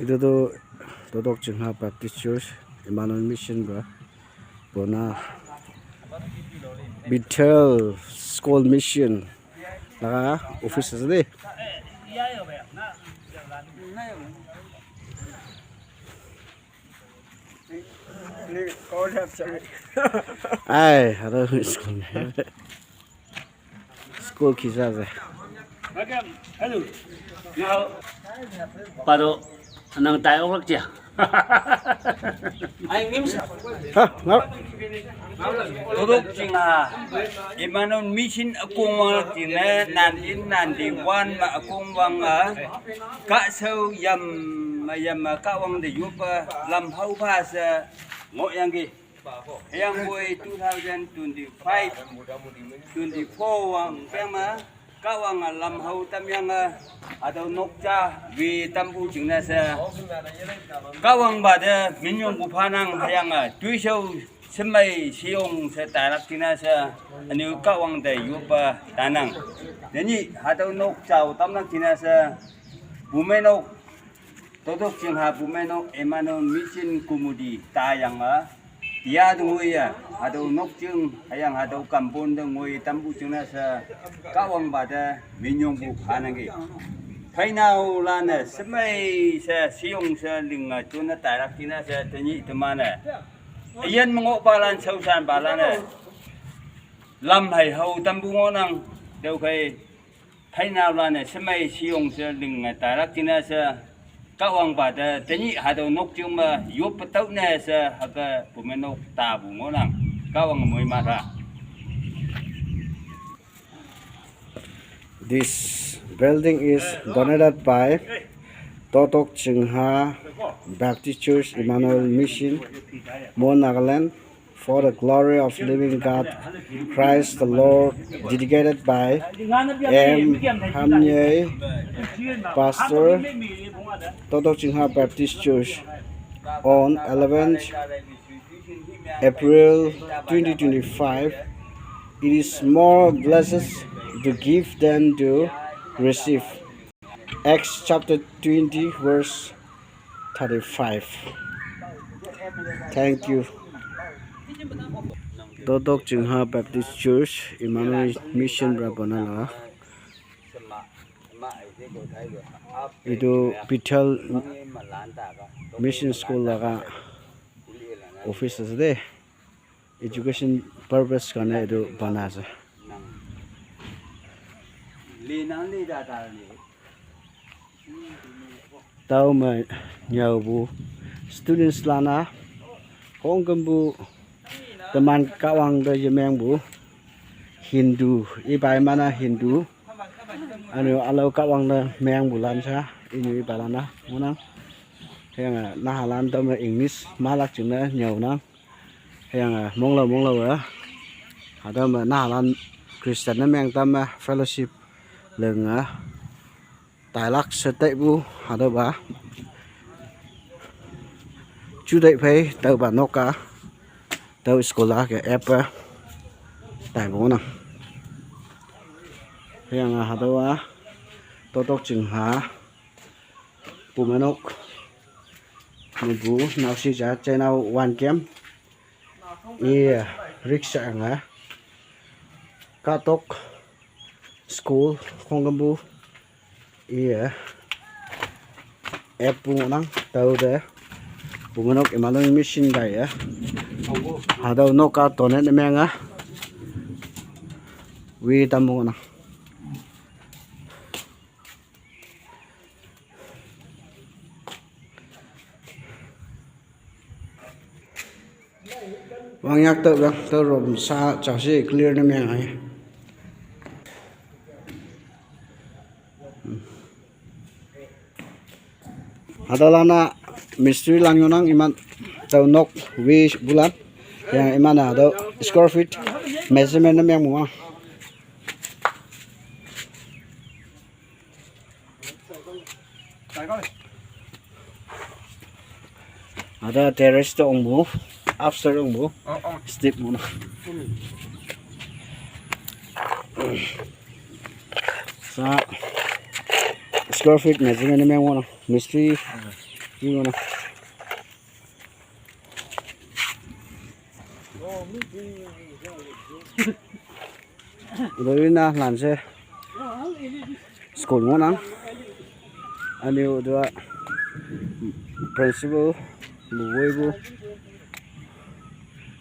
Itu Totok Chungha Baptist Church, Emmanuel Mission bro. Bona Bethel School Mission. Naka office tadi. Ay, ada school. School kisah saya. Hello. Now, pado nang tayo rak siya. Ay ngim sa. Ha, ngap. Tudok singa. Emmanuel Mission akong mga tina nanti wan ma akong wanga ka sau yam ka wang de yupa lam hau pa sa ngo yang gi. Yang boy 2025 24 wang pema kawang lam hau tam yang atau nokja wi tampu jingna sa kawang bada minyong bupanang yang tuisau semai siung sa tarak tina sa anu kawang da yupa tanang jadi atau nokja tamnak tina sa bumenok todok jingha bumenok Emmanuel Mission kumudi tayang dia ngui atau nokjung ayang atau kampung ngui tampu juna sa kawang bada minyong bu hanangi phainau lana semai sa siung sa linga juna tarak tina sa tani temana iyan mengo balan sausan balana lam hai hau tampu ngonang deu kai phainau lana semai siung sa linga tarak tina sa kawang pada tani hado nok cuma yup petau na sa haga pumenok tabu ngonang kawang moy mata. This building is donated by Totok Chungha Baptist Church Emmanuel Mission, Mon Nagaland, for the glory of living God, Christ the Lord, dedicated by M. Hamye, Pastor, Totok Chungha Baptist Church, on 11th April 2025. It is more blessed to give than to receive. Acts chapter 20 verse 35. Thank you. Totok Chungha Baptist Church Emmanuel Mission Rabonala. Itu Bethel Mission School laga office ase education purpose karena itu banasa. Tahu mai nyau students lana hongkem bu teman kawang de yemeng bu Hindu ibai mana Hindu anu alau kawang de meng bulan sa ini balana munang yang nahalan tam English malak chuna nyau na yang monglo ada nahalan Christian na meng tam fellowship lenga tailak setai bu ada ba chudai phai tau ba noka tau sekolah ke apa tai bona yang ada wa Totok Chungha pumanok nubu nausi ja chena wan kem rickshaw nga katok school khonggambu epu nang tau de pumanok Emmanuel Mission dai ada noka tonet menga wi tamu nang wang yak tơ rom sa chao si clear na meng ai adalana mystery lang yunang iman tau nok wi bulan yang iman ada square feet measurement na meng mo ada terrace to ongbu after ongbu step mo sa square feet measurement na meng mo mystery ยิงนะเลยนะหลานเซ่สกุลงนังอันนี้ตัว principal ลูเวบู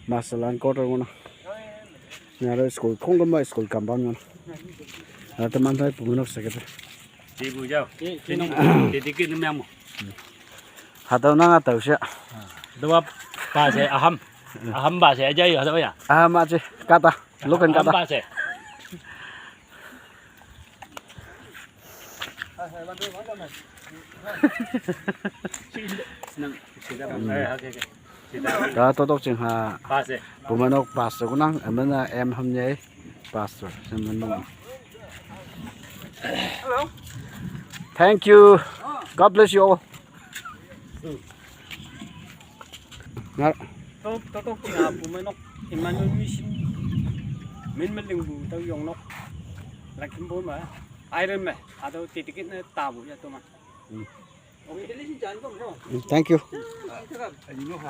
มาสลานก็ตัวงนะเนี่ยเราสกุลคงก็ไม่สกุลกำบังนะแล้วแต่มันได้ปุ่มนกสักที đi bùi dâu đi kia nó mèo một หาตัวนั่งตัวเสีย đâu bà sẽ hâm bà sẽ chơi ở đâu vậy มาจีกาตาลูกกันกา hâm ตา bà sẽ Đó tôi đọc chừng hà bà sẽ của mình đọc pastor cũng năng ở bên em hôm nay pastor xem mình弄. Thank you. God bless you all. Ngắt. tôi chừng hà bù mấy nóc thì mà nó như xin mình đừng bù tao dùng nóc là kim bố mà ai đơn mà tao thì cái nó tao bù cho tôi mà Thank you.